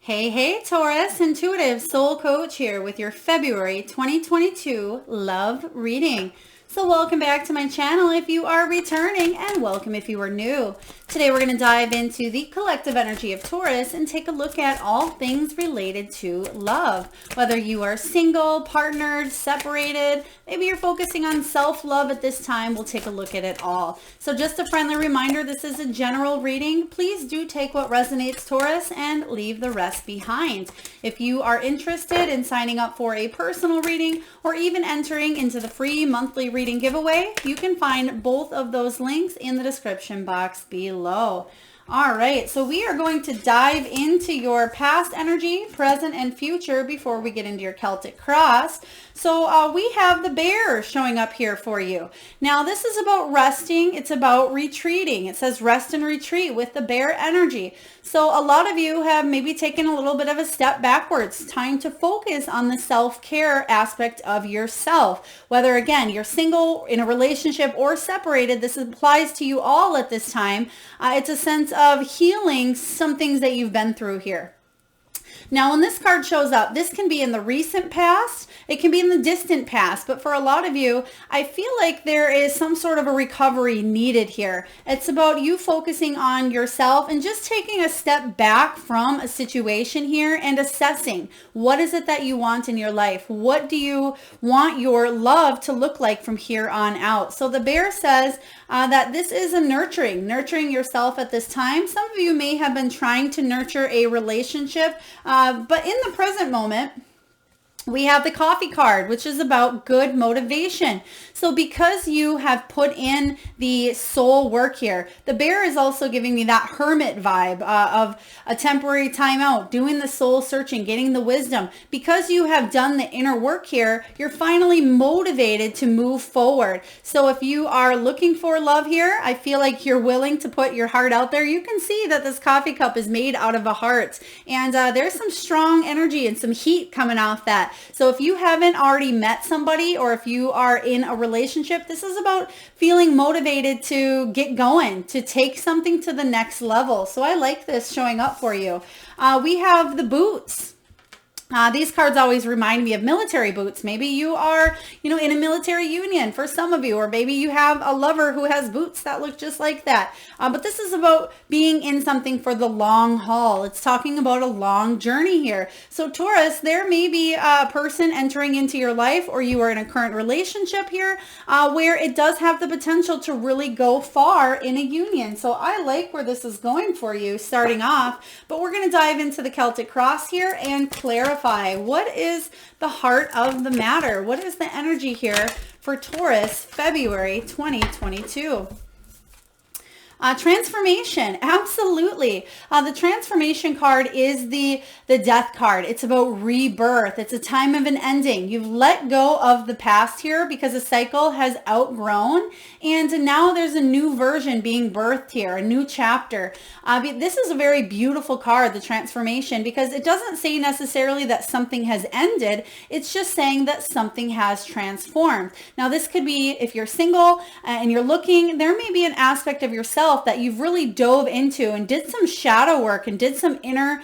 Hey, hey, Taurus, Intuitive Soul Coach here with your February 2022 love reading. So welcome back to my channel if you are returning, and welcome if you are new. Today we're going to dive into the collective energy of Taurus and take a look at all things related to love. Whether you are single, partnered, separated, maybe you're focusing on self-love at this time, we'll take a look at it all. So just a friendly reminder, this is a general reading. Please do take what resonates, Taurus, and leave the rest behind. If you are interested in signing up for a personal reading or even entering into the free monthly reading giveaway, you can find both of those links in the description box below. All right, so we are going to dive into your past energy, present, and future before we get into your Celtic cross. So we have the bear showing up here for you. Now, this is about resting. It's about retreating. It says rest and retreat with the bear energy. So a lot of you have maybe taken a little bit of a step backwards. Time to focus on the self-care aspect of yourself. Whether, again, you're single, in a relationship, or separated, this applies to you all at this time. It's a sense of healing some things that you've been through here. Now, when this card shows up, this can be in the recent past, it can be in the distant past, but for a lot of you, I feel like there is some sort of a recovery needed here. It's about you focusing on yourself and just taking a step back from a situation here and assessing what is it that you want in your life? What do you want your love to look like from here on out? So the bear says that this is a nurturing yourself at this time. Some of you may have been trying to nurture a relationship, but in the present moment, we have the coffee card, which is about good motivation. So because you have put in the soul work here, the bear is also giving me that hermit vibe of a temporary timeout, doing the soul searching, getting the wisdom. Because you have done the inner work here, you're finally motivated to move forward. So if you are looking for love here, I feel like you're willing to put your heart out there. You can see that this coffee cup is made out of a heart, and there's some strong energy and some heat coming off that. So if you haven't already met somebody, or if you are in a relationship, this is about feeling motivated to get going, to take something to the next level. So I like this showing up for you. We have the boots. These cards always remind me of military boots. Maybe you are, in a military union for some of you, or maybe you have a lover who has boots that look just like that. But this is about being in something for the long haul. It's talking about a long journey here. So Taurus, there may be a person entering into your life, or you are in a current relationship here where it does have the potential to really go far in a union. So I like where this is going for you starting off, but we're going to dive into the Celtic cross here and clarify what is the heart of the matter. What is the energy here for Taurus, February 2022? Transformation, absolutely. The transformation card is the death card. It's about rebirth. It's a time of an ending. You've let go of the past here because a cycle has outgrown, and now there's a new version being birthed here, a new chapter. This is a very beautiful card, the transformation, because it doesn't say necessarily that something has ended. It's just saying that something has transformed. Now, this could be if you're single and you're looking, there may be an aspect of yourself that you've really dove into and did some shadow work and did some inner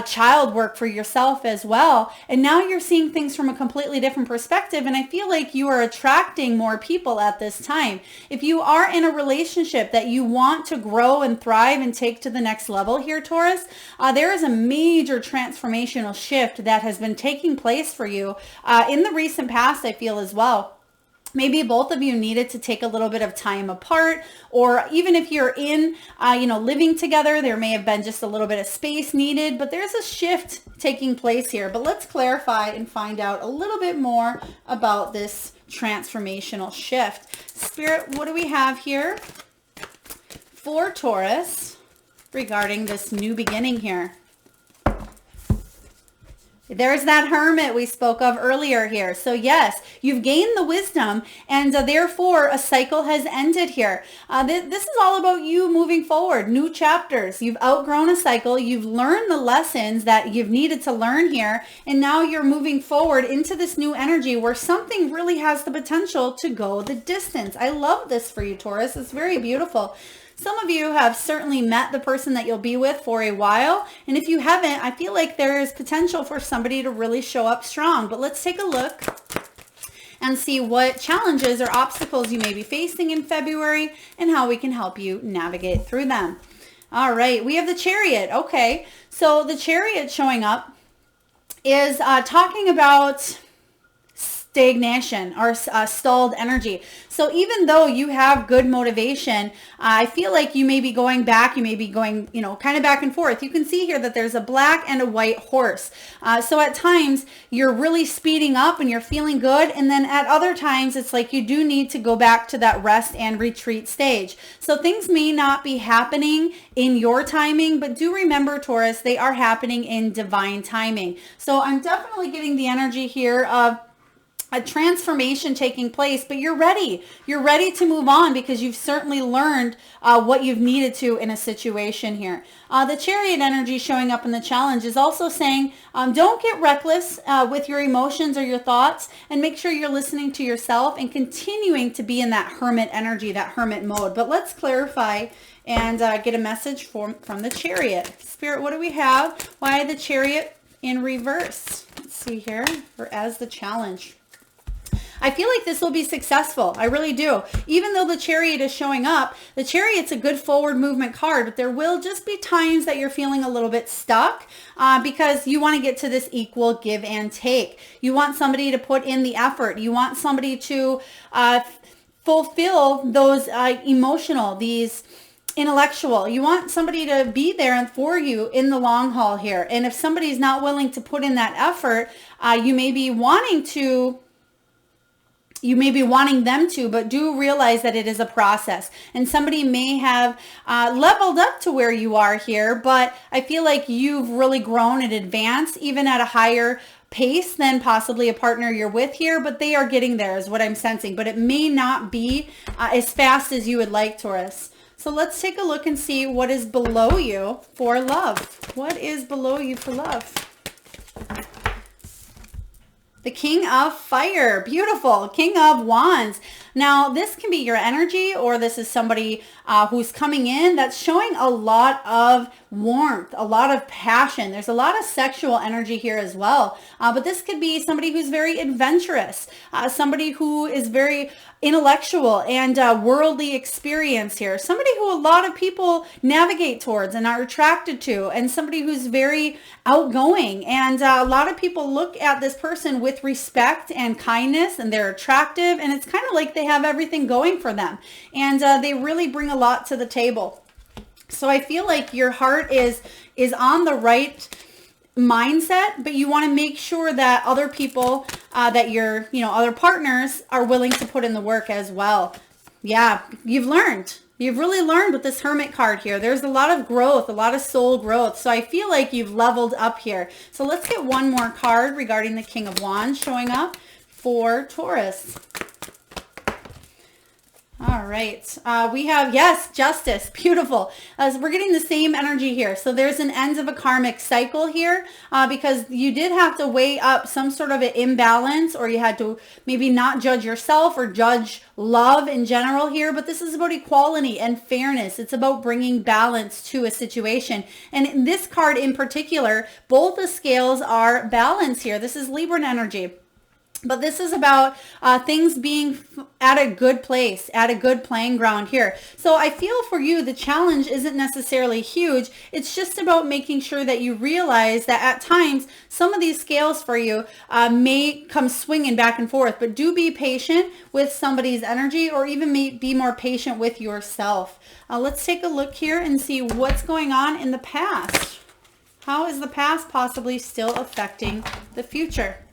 child work for yourself as well. And now you're seeing things from a completely different perspective. And I feel like you are attracting more people at this time. If you are in a relationship that you want to grow and thrive and take to the next level here, Taurus, there is a major transformational shift that has been taking place for you in the recent past, I feel as well. Maybe both of you needed to take a little bit of time apart, or even if you're in, living together, there may have been just a little bit of space needed, but there's a shift taking place here. But let's clarify and find out a little bit more about this transformational shift. Spirit, what do we have here for Taurus regarding this new beginning here? There's that hermit we spoke of earlier here. So yes, you've gained the wisdom, and therefore a cycle has ended here. This is all about you moving forward, new chapters. You've outgrown a cycle. You've learned the lessons that you've needed to learn here. And now you're moving forward into this new energy where something really has the potential to go the distance. I love this for you, Taurus. It's very beautiful. Some of you have certainly met the person that you'll be with for a while. And if you haven't, I feel like there is potential for somebody to really show up strong. But let's take a look and see what challenges or obstacles you may be facing in February and how we can help you navigate through them. All right, we have the Chariot. Okay, so the Chariot showing up is talking about stagnation or stalled energy. So even though you have good motivation, I feel like you may be going back, you may be going, kind of back and forth. You can see here that there's a black and a white horse. So at times you're really speeding up and you're feeling good. And then at other times it's like you do need to go back to that rest and retreat stage. So things may not be happening in your timing, but do remember, Taurus, they are happening in divine timing. So I'm definitely getting the energy here of a transformation taking place, but you're ready. You're ready to move on because you've certainly learned what you've needed to in a situation here. The Chariot energy showing up in the challenge is also saying, don't get reckless with your emotions or your thoughts, and make sure you're listening to yourself and continuing to be in that hermit energy, that hermit mode. But let's clarify and get a message from the Chariot. Spirit, what do we have? Why the Chariot in reverse? Let's see here, or as the challenge. I feel like this will be successful. I really do. Even though the Chariot is showing up, the Chariot's a good forward movement card, but there will just be times that you're feeling a little bit stuck because you want to get to this equal give and take. You want somebody to put in the effort. You want somebody to fulfill those emotional, these intellectual. You want somebody to be there for you in the long haul here. And if somebody's not willing to put in that effort, you may be wanting them to, but do realize that it is a process. And somebody may have leveled up to where you are here, but I feel like you've really grown and advanced even at a higher pace than possibly a partner you're with here, but they are getting there is what I'm sensing. But it may not be as fast as you would like, Taurus. So let's take a look and see what is below you for love. What is below you for love? The King of Fire. Beautiful. King of Wands. Now, this can be your energy, or this is somebody who's coming in that's showing a lot of warmth, a lot of passion. There's a lot of sexual energy here as well. But this could be somebody who's very adventurous, somebody who is very intellectual and worldly experience here. Somebody who a lot of people navigate towards and are attracted to, and somebody who's very outgoing. And a lot of people look at this person with respect and kindness, and they're attractive, and it's kind of like they have everything going for them. And they really bring a lot to the table. So I feel like your heart is on the right mindset, but you want to make sure that other people that your other partners are willing to put in the work as well. Yeah, you've really learned with this Hermit card here. There's a lot of growth, a lot of soul growth. So I feel like you've leveled up here. So let's get one more card regarding the King of Wands showing up for Taurus. All right. We have, yes, justice. Beautiful. So we're getting the same energy here. So there's an end of a karmic cycle here because you did have to weigh up some sort of an imbalance, or you had to maybe not judge yourself or judge love in general here. But this is about equality and fairness. It's about bringing balance to a situation. And in this card in particular, both the scales are balanced here. This is Libran energy. But this is about things being at a good place, at a good playing ground here. So I feel for you, the challenge isn't necessarily huge. It's just about making sure that you realize that at times, some of these scales for you may come swinging back and forth. But do be patient with somebody's energy, or even be more patient with yourself. Let's take a look here and see what's going on in the past. How is the past possibly still affecting the future?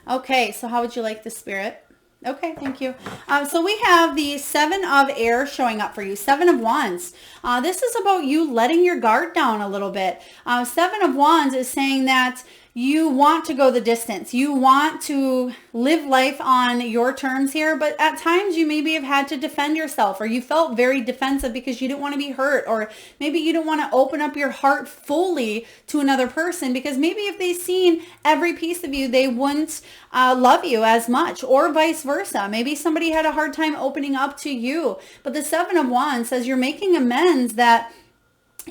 Okay, so how would you like the Spirit? Okay, thank you. So we have the Seven of Air showing up for you. Seven of Wands. This is about you letting your guard down a little bit. Seven of Wands is saying that you want to go the distance. You want to live life on your terms here, but at times you maybe have had to defend yourself, or you felt very defensive because you didn't want to be hurt, or maybe you don't want to open up your heart fully to another person because maybe if they've seen every piece of you, they wouldn't love you as much, or vice versa. Maybe somebody had a hard time opening up to you. But the Seven of Wands says you're making amends, that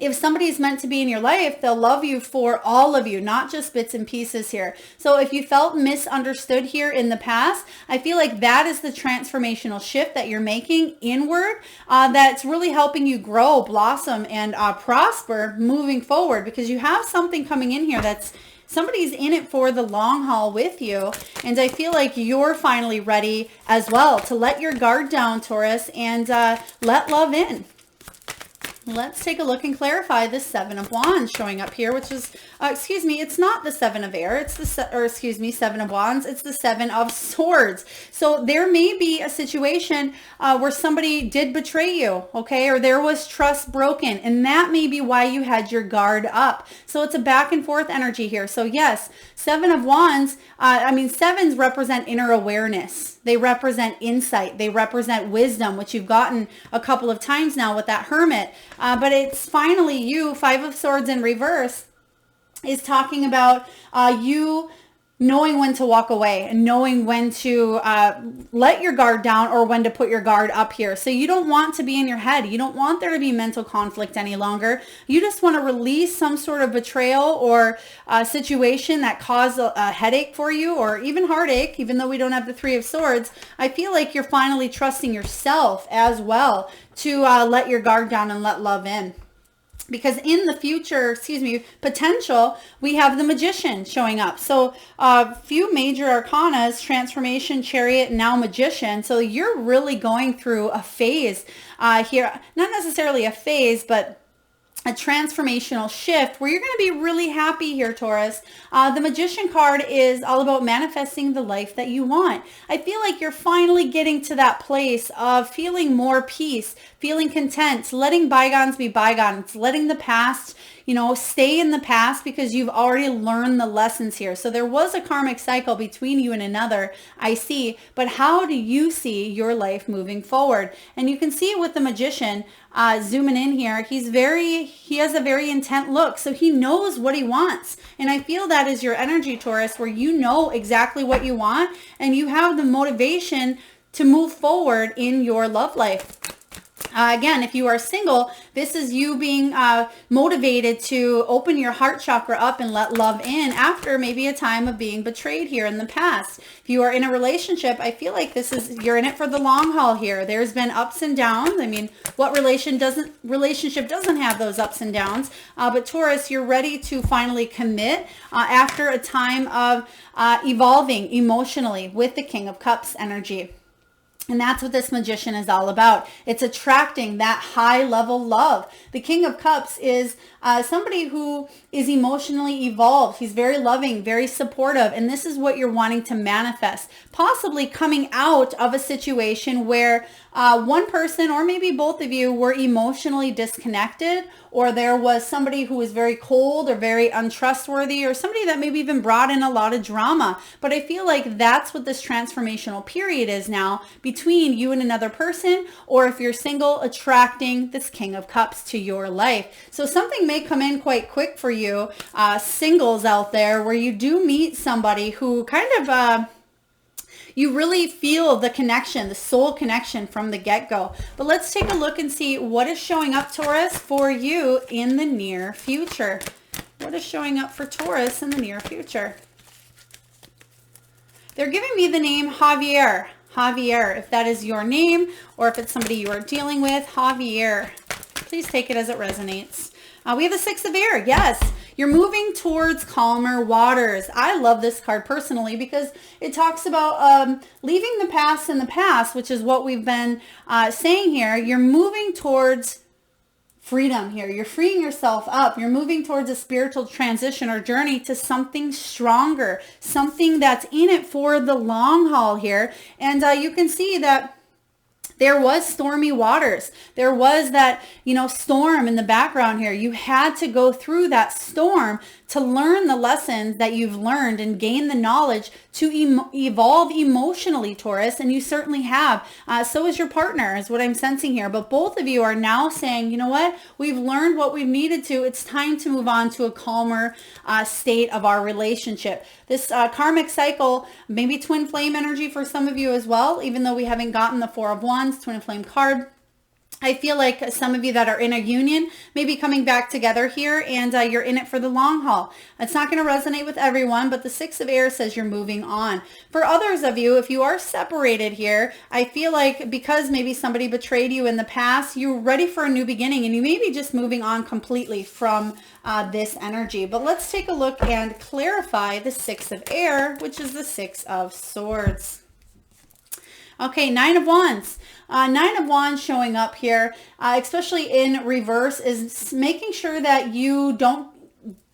if somebody is meant to be in your life, they'll love you for all of you, not just bits and pieces here. So if you felt misunderstood here in the past, I feel like that is the transformational shift that you're making inward, that's really helping you grow, blossom, and prosper moving forward, because you have something coming in here that's somebody's in it for the long haul with you. And I feel like you're finally ready as well to let your guard down, Taurus, and let love in. Let's take a look and clarify the Seven of Wands showing up here, which is, it's not the Seven of Air. It's the, Seven of Wands. It's the Seven of Swords. So there may be a situation where somebody did betray you, okay? Or there was trust broken, and that may be why you had your guard up. So it's a back and forth energy here. So yes, Seven of Wands, sevens represent inner awareness. They represent insight. They represent wisdom, which you've gotten a couple of times now with that Hermit. But it's finally you, Five of Swords in reverse, is talking about you knowing when to walk away and knowing when to let your guard down or when to put your guard up here. So you don't want to be in your head. You don't want there to be mental conflict any longer. You just want to release some sort of betrayal or situation that caused a headache for you, or even heartache, even though we don't have the Three of Swords. I feel like you're finally trusting yourself as well to let your guard down and let love in. Because in the future, potential, we have the Magician showing up. So few major arcanas, Transformation, Chariot, and now Magician. So you're really going through a phase here. Not necessarily a phase, but a transformational shift where you're going to be really happy here, Taurus. The Magician card is all about manifesting the life that you want. I feel like you're finally getting to that place of feeling more peace, feeling content, letting bygones be bygones, letting the past, stay in the past, because you've already learned the lessons here. So there was a karmic cycle between you and another, I see, but how do you see your life moving forward? And you can see with the Magician, zooming in here, he has a very intent look. So he knows what he wants. And I feel that is your energy, Taurus, where you know exactly what you want and you have the motivation to move forward in your love life. Again, if you are single, this is you being motivated to open your heart chakra up and let love in after maybe a time of being betrayed here in the past. If you are in a relationship, I feel like you're in it for the long haul here. There's been ups and downs. I mean, what relationship doesn't have those ups and downs? But Taurus, you're ready to finally commit after a time of evolving emotionally with the King of Cups energy. And that's what this Magician is all about. It's attracting that high level love. The King of Cups is somebody who is emotionally evolved. He's very loving, very supportive. And this is what you're wanting to manifest. Possibly coming out of a situation where one person or maybe both of you were emotionally disconnected, or there was somebody who was very cold or very untrustworthy, or somebody that maybe even brought in a lot of drama. But I feel like that's what this transformational period is now, between you and another person, or if you're single, attracting this King of Cups to your life. So something may come in quite quick for you, singles out there, where you do meet somebody who kind of you really feel the connection, the soul connection from the get-go. But let's take a look and see what is showing up, Taurus, for you in the near future. What is showing up for Taurus in the near future? They're giving me the name Javier. Javier, if that is your name or if it's somebody you are dealing with, Javier. Please take it as it resonates. We have the Six of Air. Yes, you're moving towards calmer waters. I love this card personally because it talks about leaving the past in the past, which is what we've been saying here. You're moving towards freedom here. You're freeing yourself up. You're moving towards a spiritual transition or journey to something stronger, something that's in it for the long haul here. And you can see that There was stormy waters. There was that, storm in the background here. You had to go through that storm to learn the lessons that you've learned and gain the knowledge to evolve emotionally, Taurus. And you certainly have. So is your partner, is what I'm sensing here. But both of you are now saying, you know what? We've learned what we've needed to. It's time to move on to a calmer state of our relationship. This karmic cycle, maybe twin flame energy for some of you as well, even though we haven't gotten the Four of Wands twin flame card. I feel like some of you that are in a union may be coming back together here, and you're in it for the long haul. It's not going to resonate with everyone, but the Six of Air says you're moving on. For others of you, if you are separated here, I feel like because maybe somebody betrayed you in the past, you're ready for a new beginning, and you may be just moving on completely from this energy. But let's take a look and clarify the Six of Air, which is the Six of Swords. Okay, Nine of Wands. Nine of Wands showing up here, especially in reverse, is making sure that you don't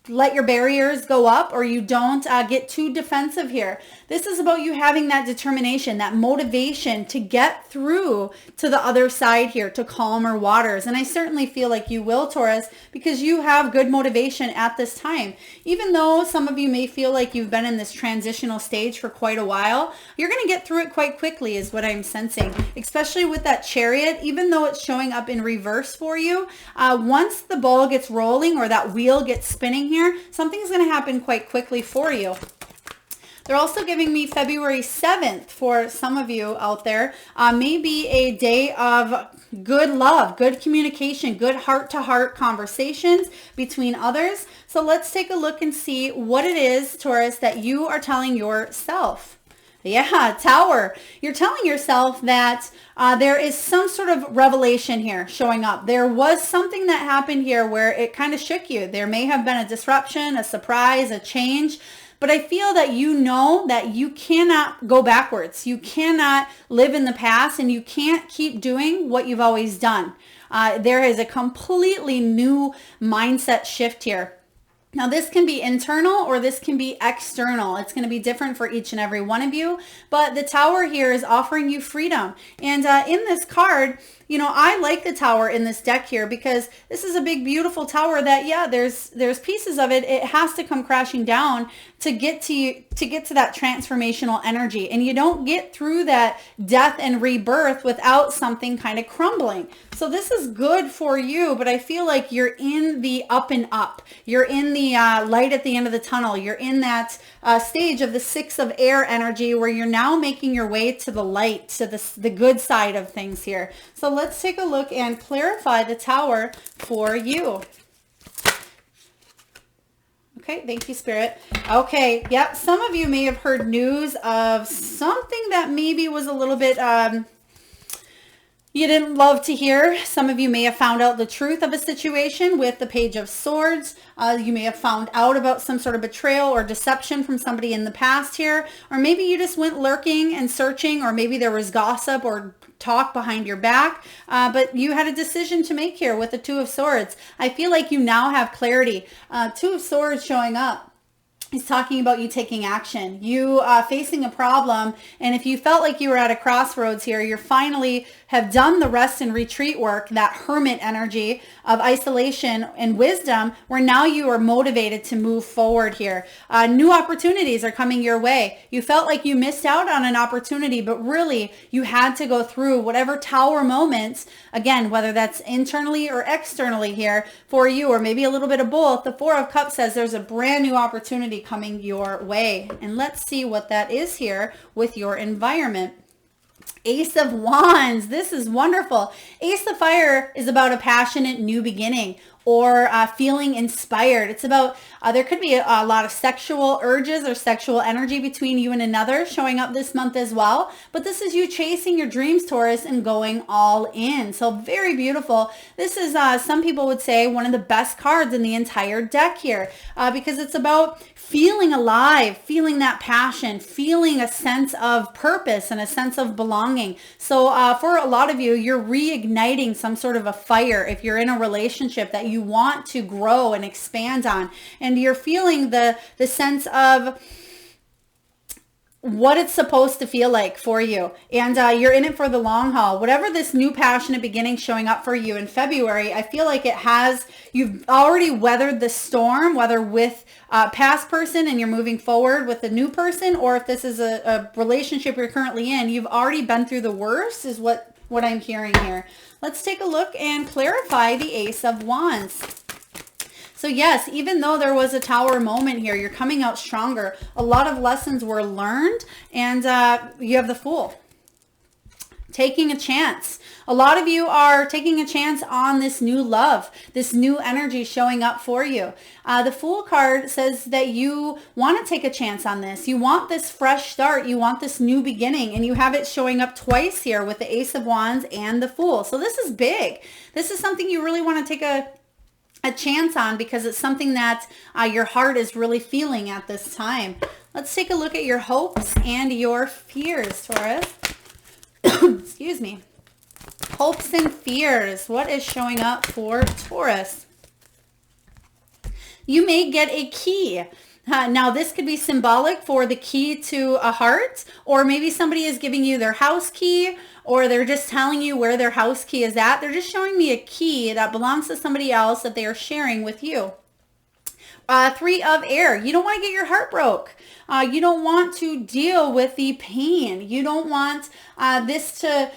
let your barriers go up or you don't get too defensive here. This is about you having that determination, that motivation to get through to the other side here, to calmer waters. And I certainly feel like you will, Taurus, because you have good motivation at this time. Even though some of you may feel like you've been in this transitional stage for quite a while, you're going to get through it quite quickly is what I'm sensing, especially with that Chariot. Even though it's showing up in reverse for you, once the ball gets rolling or that wheel gets spinning here, something's going to happen quite quickly for you. They're also giving me February 7th for some of you out there. Maybe a day of good love, good communication, good heart-to-heart conversations between others. So let's take a look and see what it is, Taurus, that you are telling yourself. Yeah, Tower. You're telling yourself that there is some sort of revelation here showing up. There was something that happened here where it kind of shook you. There may have been a disruption, a surprise, a change. But I feel that you know that you cannot go backwards. You cannot live in the past, and you can't keep doing what you've always done. There is a completely new mindset shift here. Now, this can be internal or this can be external. It's going to be different for each and every one of you. But the Tower here is offering you freedom. And in this card, I like the Tower in this deck here because this is a big, beautiful tower that, yeah, there's pieces of it. It has to come crashing down to get to that transformational energy. And you don't get through that death and rebirth without something kind of crumbling. So this is good for you, but I feel like you're in the up and up. You're in the light at the end of the tunnel. You're in that stage of the Six of Air energy where you're now making your way to the light, to the good side of things here. So let's take a look and clarify the Tower for you. Okay, thank you, Spirit. Okay, yep, some of you may have heard news of something that maybe was a little bit you didn't love to hear. Some of you may have found out the truth of a situation with the Page of Swords. You may have found out about some sort of betrayal or deception from somebody in the past here. Or maybe you just went lurking and searching, or maybe there was gossip or talk behind your back. But you had a decision to make here with the Two of Swords. I feel like you now have clarity. Two of Swords showing up. He's talking about you taking action, you facing a problem. And if you felt like you were at a crossroads here, you're finally have done the rest and retreat work, that hermit energy of isolation and wisdom, where now you are motivated to move forward here. New opportunities are coming your way. You felt like you missed out on an opportunity, but really you had to go through whatever Tower moments, again, whether that's internally or externally here for you, or maybe a little bit of both. The Four of Cups says there's a brand new opportunity coming your way. And let's see what that is here with your environment. Ace of Wands. This is wonderful. Ace of Fire is about a passionate new beginning or feeling inspired. It's about, there could be a lot of sexual urges or sexual energy between you and another showing up this month as well. But this is you chasing your dreams, Taurus, and going all in. So very beautiful. This is, some people would say, one of the best cards in the entire deck here because it's about feeling alive, feeling that passion, feeling a sense of purpose and a sense of belonging. So for a lot of you, you're reigniting some sort of a fire if you're in a relationship that you want to grow and expand on. And you're feeling the sense of what it's supposed to feel like for you. And you're in it for the long haul. Whatever this new passionate beginning showing up for you in February, I feel like you've already weathered the storm, whether with a past person and you're moving forward with a new person, or if this is a relationship you're currently in, you've already been through the worst is what I'm hearing here. Let's take a look and clarify the Ace of Wands. So yes, even though there was a Tower moment here, you're coming out stronger. A lot of lessons were learned, and you have the Fool. Taking a chance. A lot of you are taking a chance on this new love, this new energy showing up for you. The Fool card says that you want to take a chance on this. You want this fresh start. You want this new beginning, and you have it showing up twice here with the Ace of Wands and the Fool. So this is big. This is something you really want to take a chance on, because it's something that your heart is really feeling at this time. Let's take a look at your hopes and your fears, Taurus. Excuse me. Hopes and fears. What is showing up for Taurus? You may get a key. Now, this could be symbolic for the key to a heart, or maybe somebody is giving you their house key, or they're just telling you where their house key is at. They're just showing me a key that belongs to somebody else that they are sharing with you. Three of Air. You don't want to get your heart broke. You don't want to deal with the pain. You don't want this to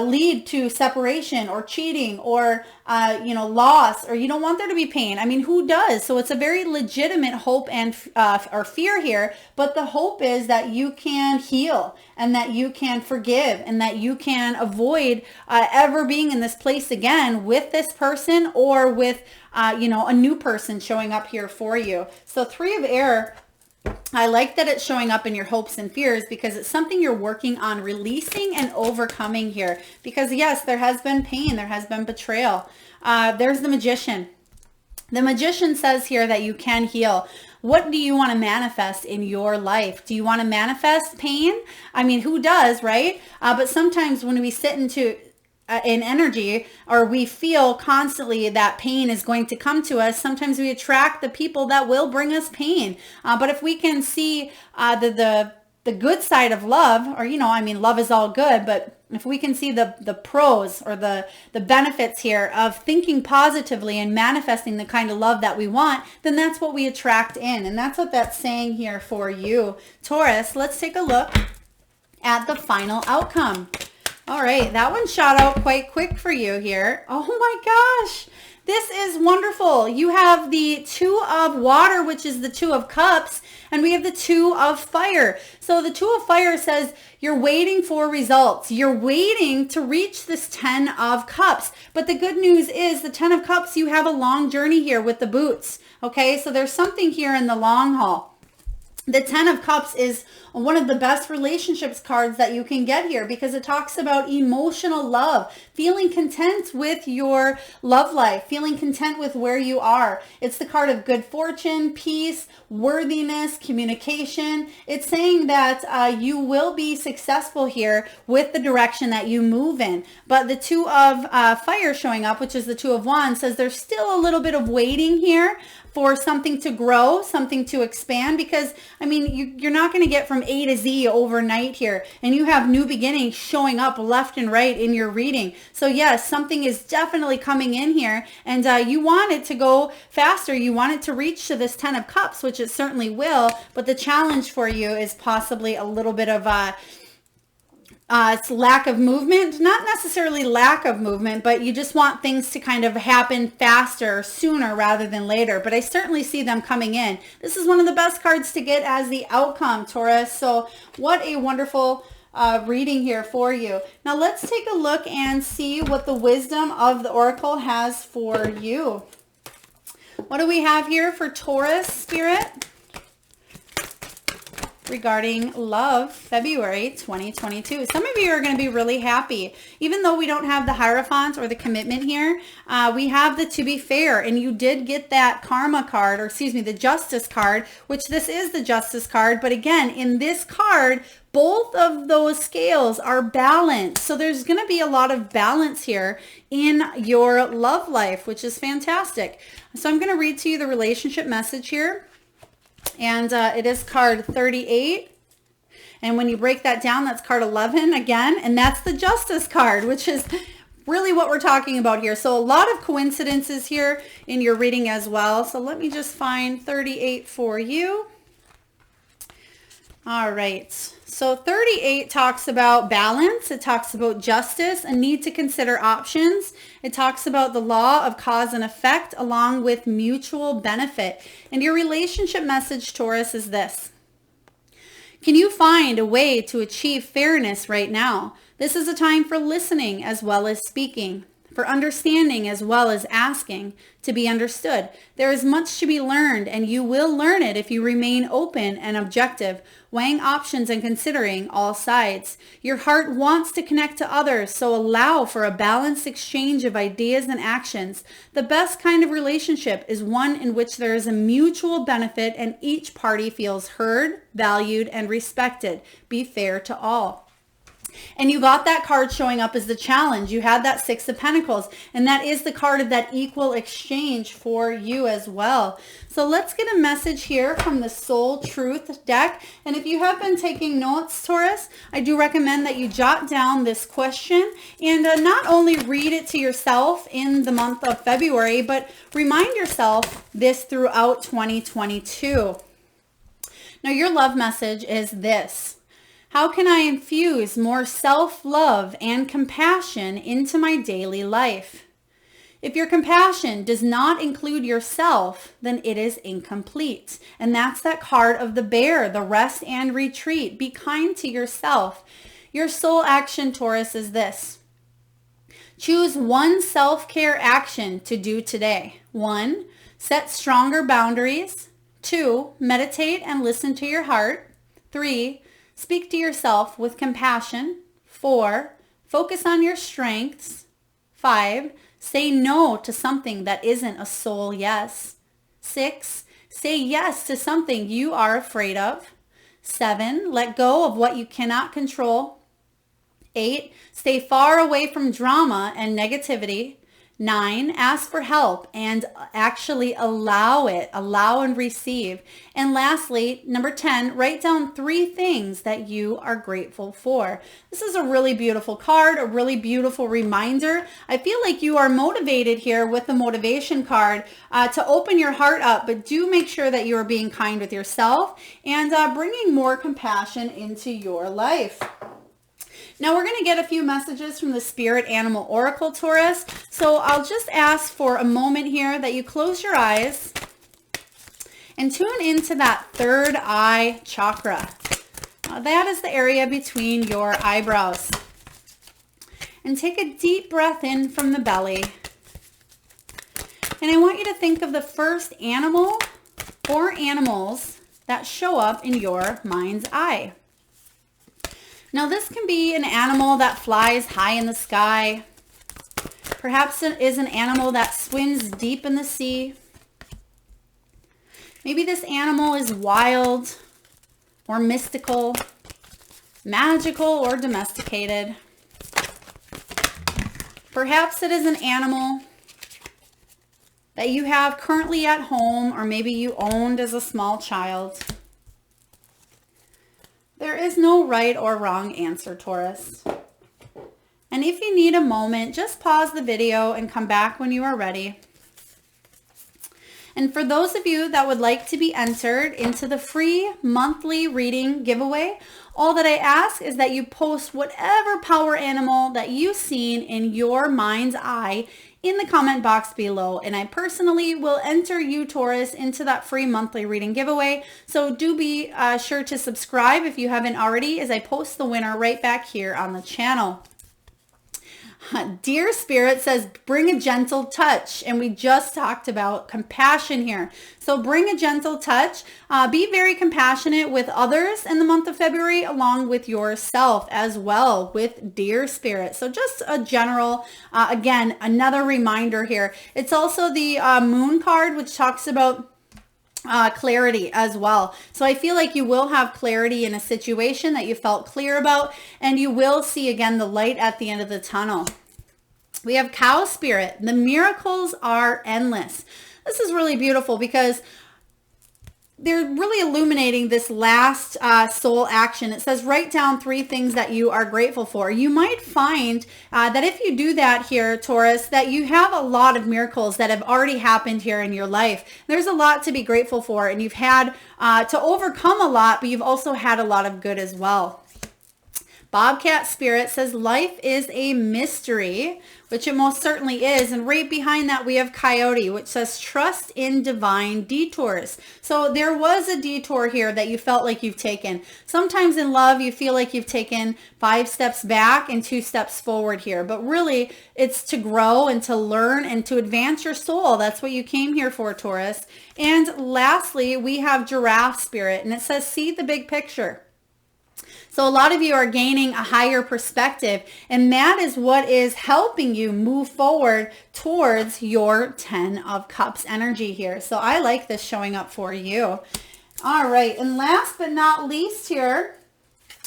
lead to separation or cheating or loss, or you don't want there to be pain. I mean, who does? So it's a very legitimate hope and or fear here, but the hope is that you can heal and that you can forgive and that you can avoid ever being in this place again with this person, or with a new person showing up here for you. So Three of Air, I like that it's showing up in your hopes and fears, because it's something you're working on releasing and overcoming here. Because yes, there has been pain. There has been betrayal. There's the Magician. The Magician says here that you can heal. What do you want to manifest in your life? Do you want to manifest pain? I mean, who does, right? But sometimes when we sit in energy, or we feel constantly that pain is going to come to us, sometimes we attract the people that will bring us pain. But if we can see the good side of love, or love is all good, but if we can see the pros or the benefits here of thinking positively and manifesting the kind of love that we want, then that's what we attract in. And that's what that's saying here for you, Taurus. Let's take a look at the final outcome. All right, that one shot out quite quick for you here. Oh my gosh, this is wonderful. You have the Two of Water, which is the Two of Cups, and we have the Two of Fire. So the Two of Fire says you're waiting for results. You're waiting to reach this 10 of Cups. But the good news is the 10 of Cups, you have a long journey here with the boots. Okay, so there's something here in the long haul. The 10 of Cups is one of the best relationships cards that you can get here, because it talks about emotional love, feeling content with your love life, feeling content with where you are. It's the card of good fortune, peace, worthiness, communication. It's saying that you will be successful here with the direction that you move in. But the Two of Fire showing up, which is the Two of Wands, says there's still a little bit of waiting here for something to grow, something to expand, because you're not going to get from A to Z overnight here, and you have new beginnings showing up left and right in your reading. So yes, something is definitely coming in here, and you want it to go faster. You want it to reach to this 10 of Cups, which it certainly will, but the challenge for you is possibly a little bit of it's lack of movement, not necessarily lack of movement, but you just want things to kind of happen faster, sooner rather than later. But I certainly see them coming in. This is one of the best cards to get as the outcome, Taurus. So what a wonderful reading here for you. Now let's take a look and see what the wisdom of the Oracle has for you. What do we have here for Taurus Spirit regarding love, February 2022. Some of you are going to be really happy. Even though we don't have the Hierophant or the commitment here, we have the To Be Fair, and you did get that Karma card, or excuse me, the Justice card, which this is the Justice card. But again, in this card, both of those scales are balanced. So there's going to be a lot of balance here in your love life, which is fantastic. So I'm going to read to you the relationship message here. And it is card 38, And when you break that down, that's card 11 again, and that's the Justice card, which is really what we're talking about here. So a lot of coincidences here in your reading as well. So let me just find 38 for you. All right. So 38 talks about balance. It talks about justice, a need to consider options. It talks about the law of cause and effect along with mutual benefit. And your relationship message, Taurus, is this. Can you find a way to achieve fairness right now? This is a time for listening as well as speaking, for understanding as well as asking to be understood. There is much to be learned, and you will learn it if you remain open and objective, weighing options and considering all sides. Your heart wants to connect to others, so allow for a balanced exchange of ideas and actions. The best kind of relationship is one in which there is a mutual benefit and each party feels heard, valued, and respected. Be fair to all. And you got that card showing up as the challenge. You had that Six of Pentacles, and that is the card of that equal exchange for you as well. So let's get a message here from the Soul Truth deck. And if you have been taking notes, Taurus, I do recommend that you jot down this question and not only read it to yourself in the month of February, but remind yourself this throughout 2022. Now, your love message is this. How can I infuse more self-love and compassion into my daily life? If your compassion does not include yourself, then it is incomplete. And that's that card of the Bear, the rest and retreat. Be kind to yourself. Your soul action, Taurus, is this. Choose one self-care action to do today. 1, set stronger boundaries. 2, meditate and listen to your heart. 3, speak to yourself with compassion. 4, focus on your strengths. 5, say no to something that isn't a soul yes. 6, say yes to something you are afraid of. 7, let go of what you cannot control. 8, stay far away from drama and negativity. 9, ask for help and actually allow it. Allow and receive. And lastly, number 10, write down 3 things that you are grateful for. This is a really beautiful card, a really beautiful reminder. I feel like you are motivated here with the motivation card to open your heart up, but do make sure that you are being kind with yourself and bringing more compassion into your life. Now we're going to get a few messages from the Spirit Animal Oracle, Taurus. So I'll just ask for a moment here that you close your eyes and tune into that third eye chakra. That is the area between your eyebrows. And take a deep breath in from the belly. And I want you to think of the first animal or animals that show up in your mind's eye. Now this can be an animal that flies high in the sky. Perhaps it is an animal that swims deep in the sea. Maybe this animal is wild or mystical, magical or domesticated. Perhaps it is an animal that you have currently at home or maybe you owned as a small child. There is no right or wrong answer, Taurus. And if you need a moment, just pause the video and come back when you are ready. And for those of you that would like to be entered into the free monthly reading giveaway, all that I ask is that you post whatever power animal that you've seen in your mind's eye in the comment box below, and I personally will enter you, Taurus, into that free monthly reading giveaway. So do be sure to subscribe if you haven't already, as I post the winner right back here on the channel. Dear Spirit says, bring a gentle touch. And we just talked about compassion here. So bring a gentle touch. Be very compassionate with others in the month of February, along with yourself as well with Dear Spirit. So just a general, again, another reminder here. It's also the Moon card, which talks about clarity as well. So I feel like you will have clarity in a situation that you felt clear about, and you will see again the light at the end of the tunnel. We have Cow Spirit. The miracles are endless. This is really beautiful because they're really illuminating this last soul action. It says, write down 3 things that you are grateful for. You might find that if you do that here, Taurus, that you have a lot of miracles that have already happened here in your life. There's a lot to be grateful for, and you've had to overcome a lot, but you've also had a lot of good as well. Bobcat Spirit says, life is a mystery, which it most certainly is. And right behind that, we have Coyote, which says, trust in divine detours. So there was a detour here that you felt like you've taken. Sometimes in love, you feel like you've taken 5 steps back and 2 steps forward here. But really, it's to grow and to learn and to advance your soul. That's what you came here for, Taurus. And lastly, we have Giraffe Spirit, and it says, see the big picture. So a lot of you are gaining a higher perspective, and that is what is helping you move forward towards your 10 of Cups energy here. So I like this showing up for you. All right, and last but not least here,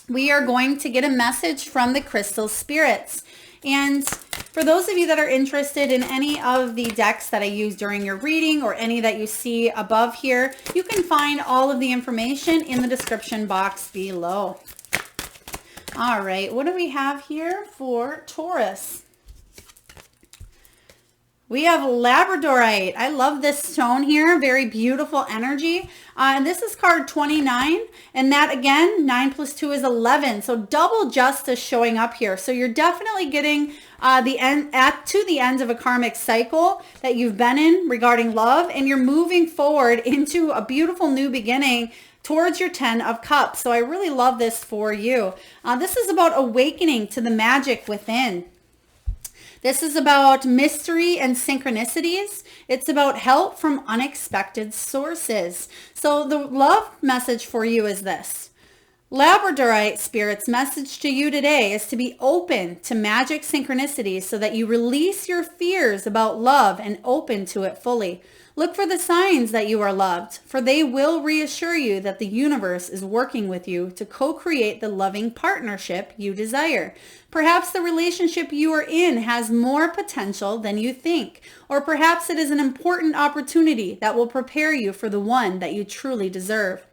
we are going to get a message from the crystal spirits. And for those of you that are interested in any of the decks that I use during your reading or any that you see above here, you can find all of the information in the description box below. All right, what do we have here for Taurus? We have Labradorite. I love this stone here. Very beautiful energy. And this is card 29. And that again, 9 plus 2 is 11. So double justice showing up here. So you're definitely getting to the end of a karmic cycle that you've been in regarding love. And you're moving forward into a beautiful new beginning towards your 10 of Cups. So I really love this for you. This is about awakening to the magic within. This is about mystery and synchronicities. It's about help from unexpected sources. So the love message for you is this. Labradorite Spirit's message to you today is to be open to magic synchronicities so that you release your fears about love and open to it fully. Look for the signs that you are loved, for they will reassure you that the universe is working with you to co-create the loving partnership you desire. Perhaps the relationship you are in has more potential than you think, or perhaps it is an important opportunity that will prepare you for the one that you truly deserve.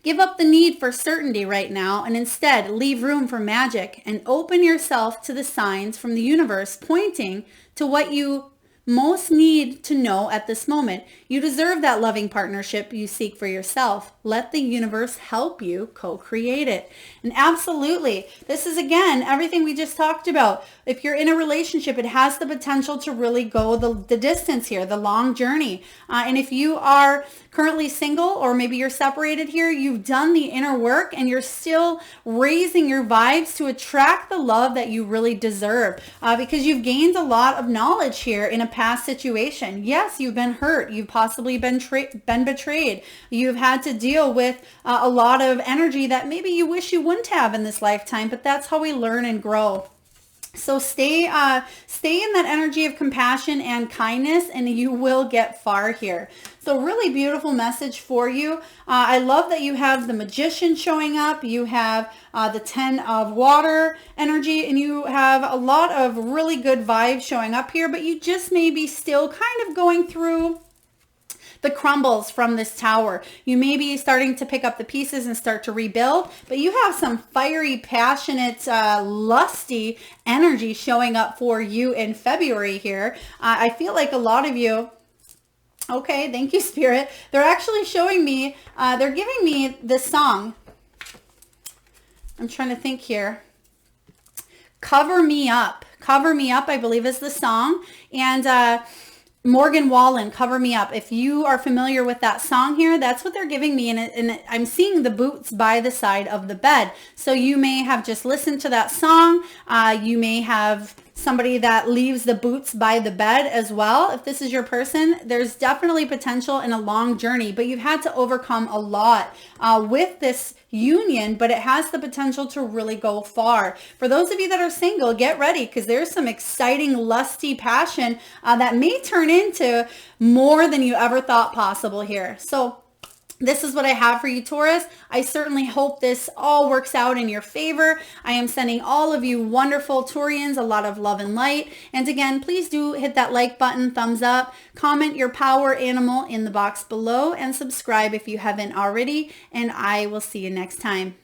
Give up the need for certainty right now and instead leave room for magic and open yourself to the signs from the universe pointing to what you most need to know at this moment. You deserve that loving partnership you seek for yourself. Let the universe help you co-create it. And absolutely, this is again, everything we just talked about. If you're in a relationship, it has the potential to really go the distance here, the long journey. And if you are currently single or maybe you're separated here, you've done the inner work and you're still raising your vibes to attract the love that you really deserve because you've gained a lot of knowledge here in a past situation. Yes, you've been hurt. You've possibly been betrayed. You've had to deal with a lot of energy that maybe you wish you wouldn't have in this lifetime, but that's how we learn and grow. So stay in that energy of compassion and kindness, and you will get far here. So really beautiful message for you. I love that you have the Magician showing up. You have the 10 of water energy, and you have a lot of really good vibes showing up here, but you just may be still kind of going through the crumbles from this tower. You may be starting to pick up the pieces and start to rebuild, but you have some fiery, passionate, lusty energy showing up for you in February here. I feel like a lot of you, okay, thank you, Spirit. They're actually showing me, they're giving me this song. I'm trying to think here. Cover Me Up. Cover Me Up, I believe is the song. And Morgan Wallen, Cover Me Up. If you are familiar with that song here, that's what they're giving me. And I'm seeing the boots by the side of the bed. So you may have just listened to that song. You may have somebody that leaves the boots by the bed as well. If this is your person, there's definitely potential in a long journey, but you've had to overcome a lot with this union, but it has the potential to really go far. For those of you that are single, get ready because there's some exciting, lusty passion that may turn into more than you ever thought possible here. So this is what I have for you, Taurus. I certainly hope this all works out in your favor. I am sending all of you wonderful Taurians a lot of love and light. And again, please do hit that like button, thumbs up, comment your power animal in the box below, and subscribe if you haven't already. And I will see you next time.